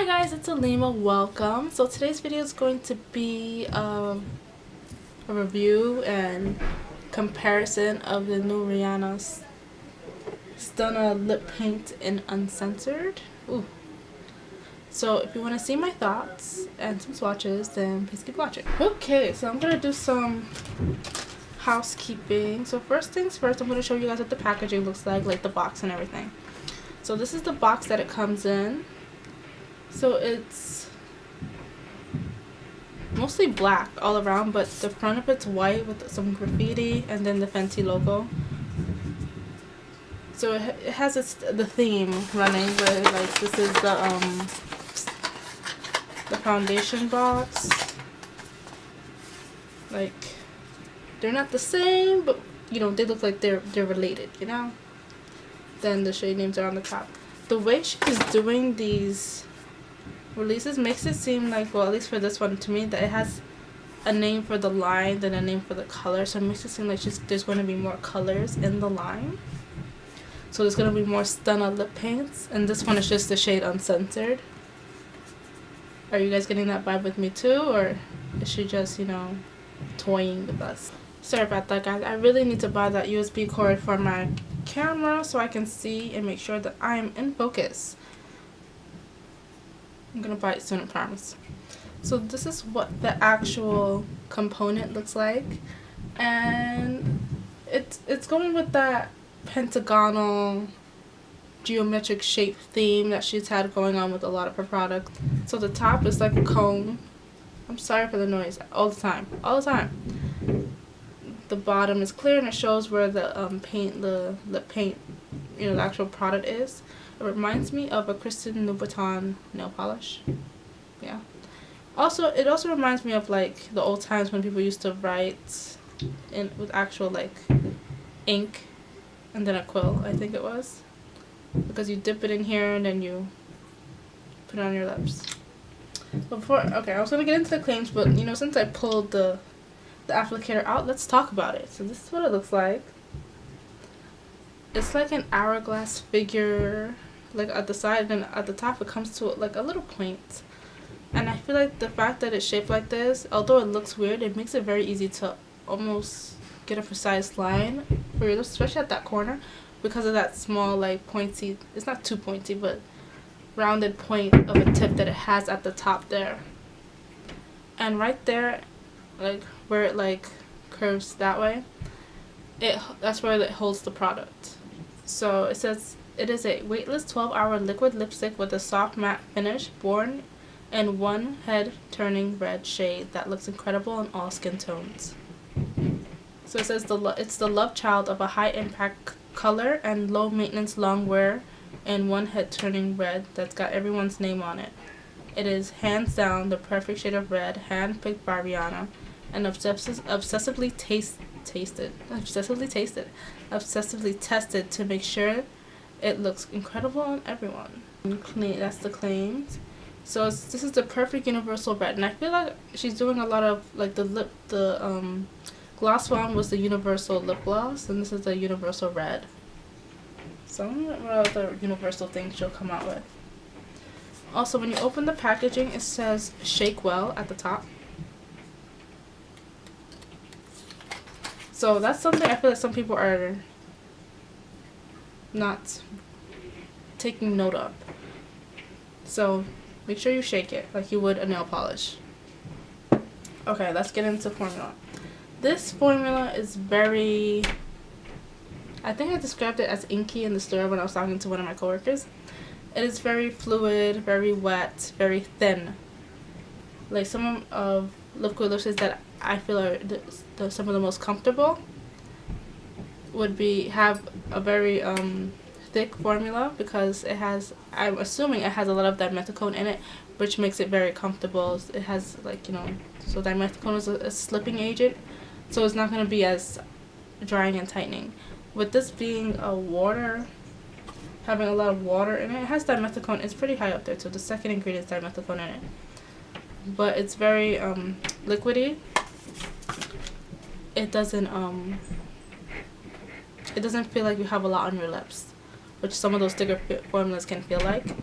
Hi guys, it's Aleema. Welcome. So today's video is going to be a review and comparison of the new Rihanna's Stunna lip paint in Uncensored. Ooh. So if you want to see my thoughts and some swatches, then please keep watching. Okay, so I'm going to do some housekeeping. So first things first, I'm going to show you guys what the packaging looks like the box and everything. So this is the box that it comes in. So it's mostly black all around, but the front of it's white with some graffiti and then the Fenty logo. So it has the theme running with, like, this is the foundation box. Like, they're not the same, but you know, they look like they're related, you know. Then the shade names are on the top. The way she's doing these releases makes it seem like, well, at least for this one, to me, that it has a name for the line than a name for the color. So it makes it seem like there's going to be more colors in the line. So there's going to be more Stunna lip paints, and this one is just the shade Uncensored. Are you guys getting that vibe with me too, or is she just, you know, toying with us? Sorry about that, guys. I really need to buy that USB cord for my camera so I can see and make sure that I am in focus. I'm gonna buy it soon, I promise. So this is what the actual component looks like, and it's going with that pentagonal geometric shape theme that she's had going on with a lot of her products. So the top is like a cone. I'm sorry for the noise. All the time. The bottom is clear and it shows where the paint, the lip paint, you know, the actual product is. It reminds me of a Christian Louboutin nail polish. Yeah. It also reminds me of, like, the old times when people used to write with actual, like, ink and then a quill, I think it was. Because you dip it in here and then you put it on your lips. Okay, I was gonna get into the claims, but you know, since I pulled the applicator out, let's talk about it. So this is what it looks like. It's like an hourglass figure, like at the side, and at the top it comes to like a little point. And I feel like the fact that it's shaped like this, although it looks weird, it makes it very easy to almost get a precise line for your lips, especially at that corner, because of that small, like, pointy, it's not too pointy, but rounded point of a tip that it has at the top there. And right there, like where it like curves that way, that's where it holds the product. So it says it is a weightless 12-hour liquid lipstick with a soft matte finish, born in one head turning red shade that looks incredible in all skin tones. So it says it's the love child of a high impact color and low maintenance long wear in one head turning red that's got everyone's name on it. It is hands down the perfect shade of red, hand-picked by Rihanna, and obsessively tested to make sure it looks incredible on everyone. That's the claims. So this is the perfect universal red, and I feel like she's doing a lot of, like, the gloss one was the universal lip gloss, and this is the universal red. So I don't know what other universal things she'll come out with. Also, when you open the packaging, it says "Shake Well" at the top. So that's something I feel like some people are not taking note of. So make sure you shake it like you would a nail polish. Okay, let's get into formula. This formula is very, I think I described it as inky in the store when I was talking to one of my coworkers. It is very fluid, very wet, very thin. Like some of liquid lipsticks that I feel are some of the most comfortable would have a very thick formula, because it has, I'm assuming it has a lot of dimethicone in it, which makes it very comfortable. It has, like, you know, so dimethicone is a slipping agent, so it's not going to be as drying and tightening. With this being having a lot of water in it, it has dimethicone. It's pretty high up there, so the second ingredient is dimethicone in it. But it's very liquidy. It doesn't feel like you have a lot on your lips, which some of those thicker formulas can feel like.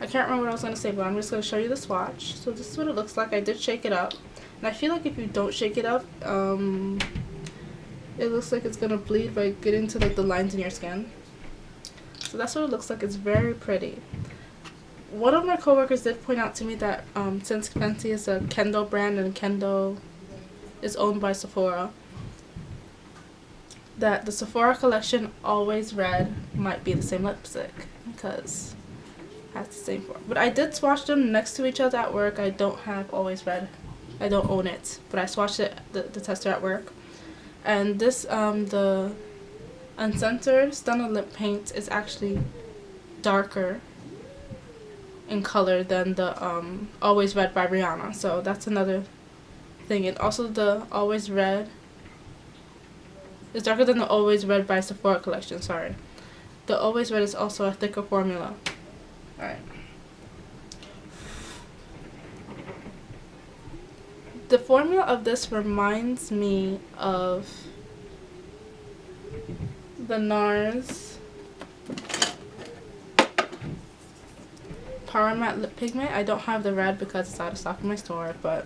I can't remember what I was going to say, but I'm just going to show you the swatch. So this is what it looks like. I did shake it up. And I feel like if you don't shake it up, it looks like it's going to bleed by getting to like the lines in your skin. So that's what it looks like. It's very pretty. One of my coworkers did point out to me that since Fenty is a Kendo brand and Kendo is owned by Sephora, that the Sephora collection Always Red might be the same lipstick because it has the same form. But I did swatch them next to each other at work. I don't have Always Red. I don't own it, but I swatched it, the tester at work. And this, the Uncensored Stunna lip paint is actually darker in color than the Always Red by Rihanna. So that's another thing. And also the Always Red is darker than the Always Red by Sephora collection, sorry. The Always Red is also a thicker formula. Alright. The formula of this reminds me of the NARS Power Matte Lip Pigment. I don't have the red because it's out of stock in my store, but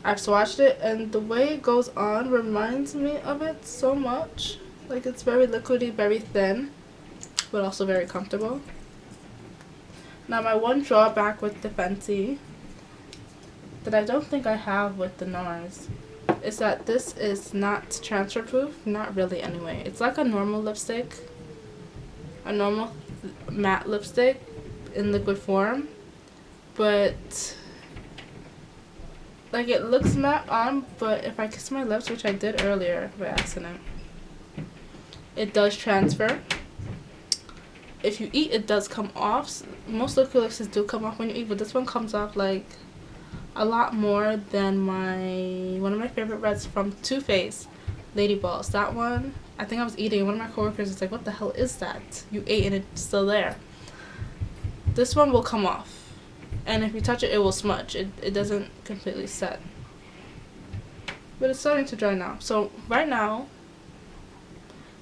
I've swatched it and the way it goes on reminds me of it so much. Like, it's very liquidy, very thin, but also very comfortable. Now my one drawback with the Fenty that I don't think I have with the NARS is that this is not transfer proof. Not really anyway. It's like a normal lipstick, a normal matte lipstick in liquid form, but like it looks matte on, but if I kiss my lips, which I did earlier by accident, it does transfer. If you eat, it does come off. Most liquid lipsticks do come off when you eat, but this one comes off like a lot more than one of my favorite reds from Too Faced, Lady Balls. That one, I think I was eating, one of my coworkers was like, what the hell is that? You ate and it's still there. This one will come off, and if you touch it, it will smudge. It doesn't completely set, but it's starting to dry now. So right now,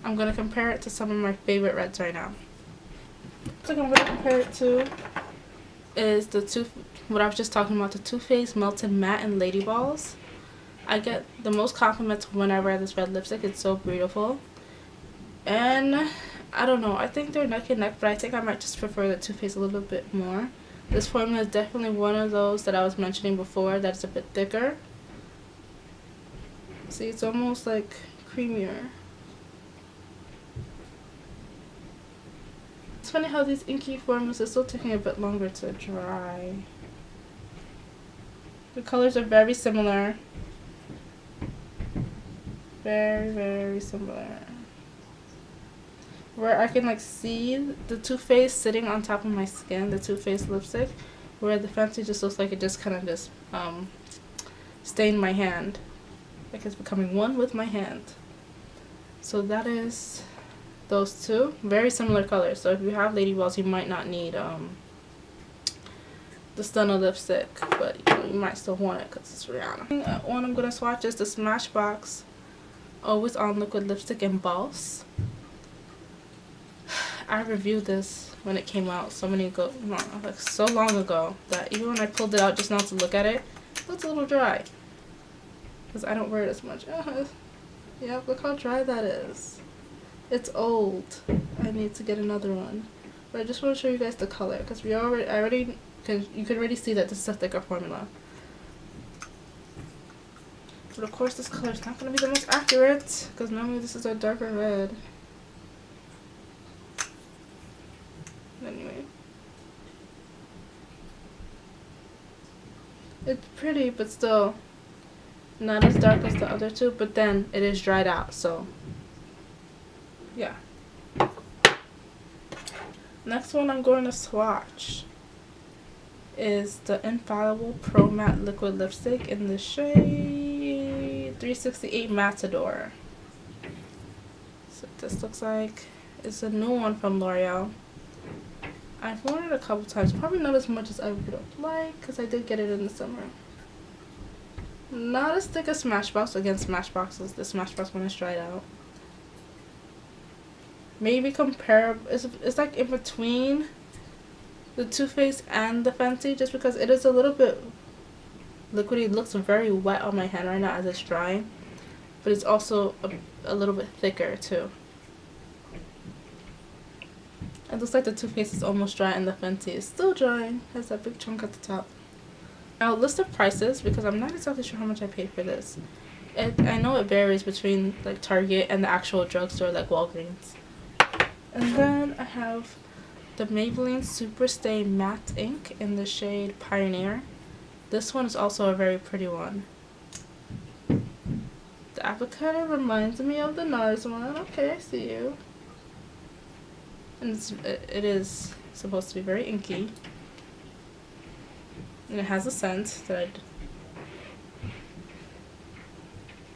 I'm going to compare it to some of my favorite reds right now. So I'm going to compare it to is what I was just talking about, the Too Faced Melted Matte and Lady Balls. I get the most compliments when I wear this red lipstick. It's so beautiful. And I don't know, I think they're neck and neck, but I think I might just prefer the Too Faced a little bit more. This formula is definitely one of those that I was mentioning before that's a bit thicker. See, it's almost like creamier. It's funny how these inky formulas are still taking a bit longer to dry. The colors are very similar. Very, very similar. Where I can like see the Too Faced sitting on top of my skin, the Too Faced lipstick, where the Fenty just looks like it just kind of just stained my hand. Like it's becoming one with my hand. So that is those two. Very similar colors. So if you have Lady Balls, you might not need the Stunna lipstick, but you know, you might still want it because it's Rihanna. One I'm going to swatch is the Smashbox Always On Liquid Lipstick in Boss. I reviewed this when it came out so long ago that even when I pulled it out just now to look at it, it looks a little dry because I don't wear it as much. Yeah, look how dry that is. It's old. I need to get another one, but I just want to show you guys the color because you can already see that this is a thicker formula. But of course this color is not going to be the most accurate because normally this is a darker red. Anyway, it's pretty, but still not as dark as the other two, but then it is dried out, so yeah. Next one I'm going to swatch is the Infallible Pro Matte Liquid Lipstick in the shade 368 Matador. So this looks like it's a new one from L'Oreal. I've worn it a couple times, probably not as much as I would have liked because I did get it in the summer. Not as thick as Smashbox. Again, Smashbox, the Smashbox one is dried out. Maybe comparable. It's like in between the Too Faced and the Fenty, just because it is a little bit liquidy. It looks very wet on my hand right now as it's drying, but it's also a little bit thicker too. It looks like the Too Faced is almost dry and the Fenty is still drying. It has that big chunk at the top. Now, list of prices, because I'm not exactly sure how much I paid for this. I know it varies between like Target and the actual drugstore like Walgreens. And then I have the Maybelline Super Stay Matte Ink in the shade Pioneer. This one is also a very pretty one. The applicator reminds me of the NARS one. Okay, I see you. And it is supposed to be very inky. And it has a scent that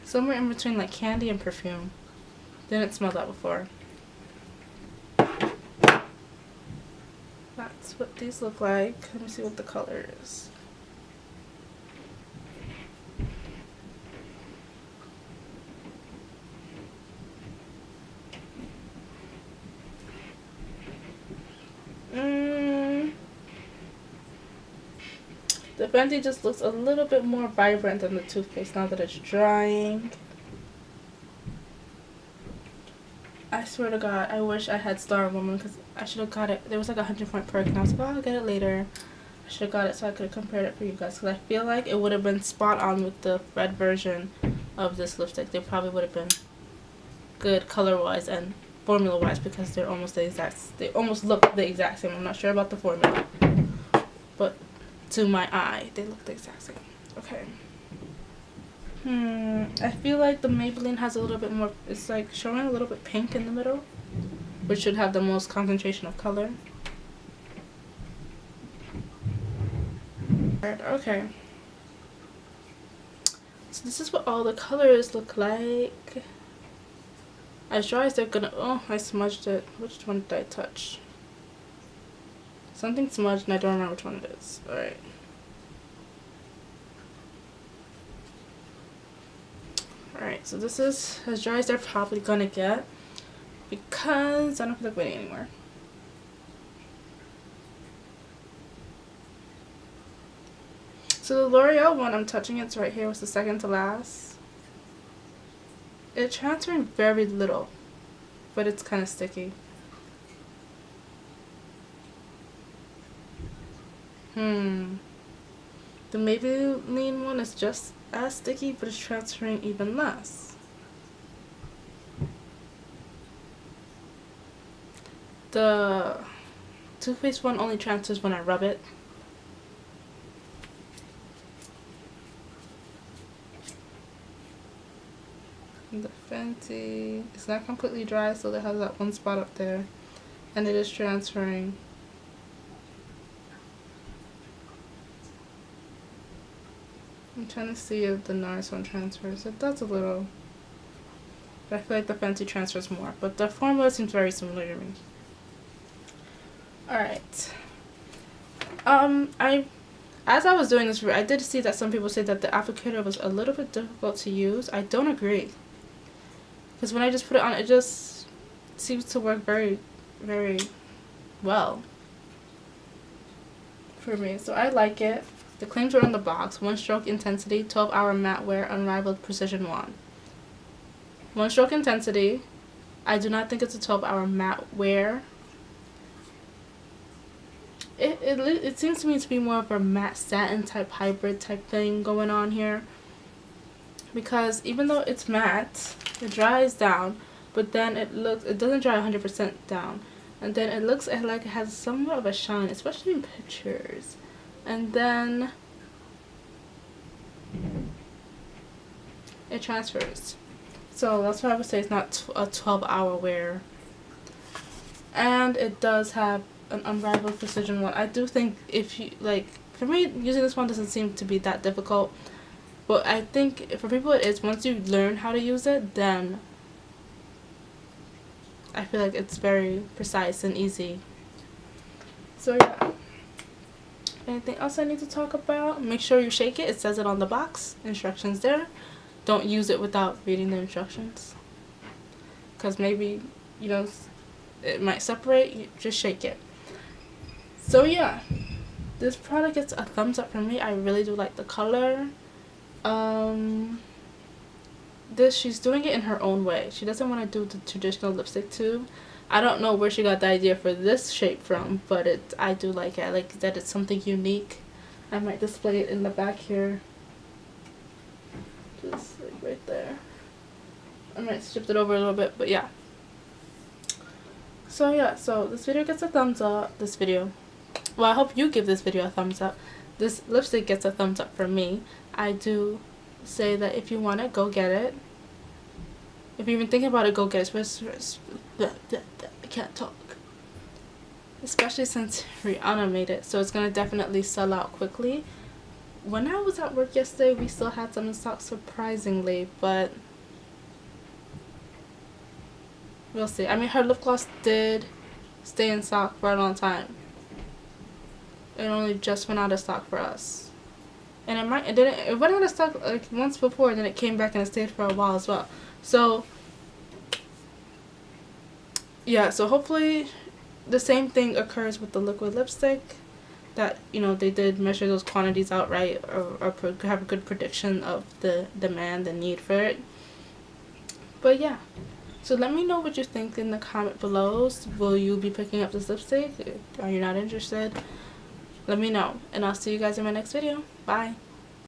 somewhere in between like candy and perfume. Didn't smell that before. That's what these look like. Let me see what the color is. The Fenty just looks a little bit more vibrant than the Too Faced now that it's drying. I swear to God, I wish I had Star Woman because I should have got it. There was like a 100-point perk and I was like, oh, I'll get it later. I should have got it so I could have compared it for you guys because I feel like it would have been spot on with the red version of this lipstick. They probably would have been good color-wise and formula-wise because they're almost the exact. They almost look the exact same. I'm not sure about the formula, but to my eye, they look the exact same. Okay. I feel like the Maybelline has a little bit more, it's like showing a little bit pink in the middle, which should have the most concentration of color. Okay. So this is what all the colors look like. As dry as they're gonna, oh, I smudged it. Which one did I touch? Something smudged and I don't remember which one it is. Alright. Alright, so this is as dry as they're probably gonna get because I don't feel like waiting anymore. So the L'Oreal one I'm touching, it's right here, was the second to last. It transferred very little, but it's kind of sticky. The Maybelline one is just as sticky, but it's transferring even less. The Too Faced one only transfers when I rub it. And the Fenty, it's not completely dry, so it has that one spot up there, and it is transferring. I'm trying to see if the NARS one transfers. It does a little. But I feel like the Fenty transfers more. But the formula seems very similar to me. Alright. As I was doing this review, I did see that some people say that the applicator was a little bit difficult to use. I don't agree. Because when I just put it on, it just seems to work very, very well for me. So I like it. The claims were on the box. 1 stroke intensity, 12-hour matte wear, unrivaled precision wand. 1 stroke intensity. I do not think it's a 12-hour matte wear. It seems to me to be more of a matte satin type hybrid type thing going on here. Because even though it's matte, it dries down, but then it doesn't dry 100% down. And then it looks like it has somewhat of a shine, especially in pictures. And then it transfers. So that's why I would say it's not a 12-hour wear. And it does have an unrivaled precision one. I do think if you, like, for me, using this one doesn't seem to be that difficult. But I think for people it is. Once you learn how to use it, then I feel like it's very precise and easy. So yeah. Anything else I need to talk about? Make sure you shake it. It says it on the box. Instructions there. Don't use it without reading the instructions. Because maybe, you know, it might separate. You just shake it. So yeah, this product gets a thumbs up from me. I really do like the color. She's doing it in her own way. She doesn't want to do the traditional lipstick tube. I don't know where she got the idea for this shape from, but I do like it. I like that it's something unique. I might display it in the back here. Just like right there. I might shift it over a little bit, but yeah. So yeah, so this video gets a thumbs up. Well, I hope you give this video a thumbs up. This lipstick gets a thumbs up from me. I do say that if you want it, go get it. If you're even thinking about it, go get it. I can't talk. Especially since Rihanna made it, so it's gonna definitely sell out quickly. When I was at work yesterday, we still had some in stock, surprisingly, but we'll see. I mean, her lip gloss did stay in stock for a long time. It only just went out of stock for us, and it went out of stock like once before, then it came back and it stayed for a while as well. So yeah, so hopefully the same thing occurs with the liquid lipstick, that, you know, they did measure those quantities out right, or have a good prediction of the demand, the need for it. But yeah, so let me know what you think in the comment below. Will you be picking up this lipstick? Are you not interested? Let me know, and I'll see you guys in my next video. Bye.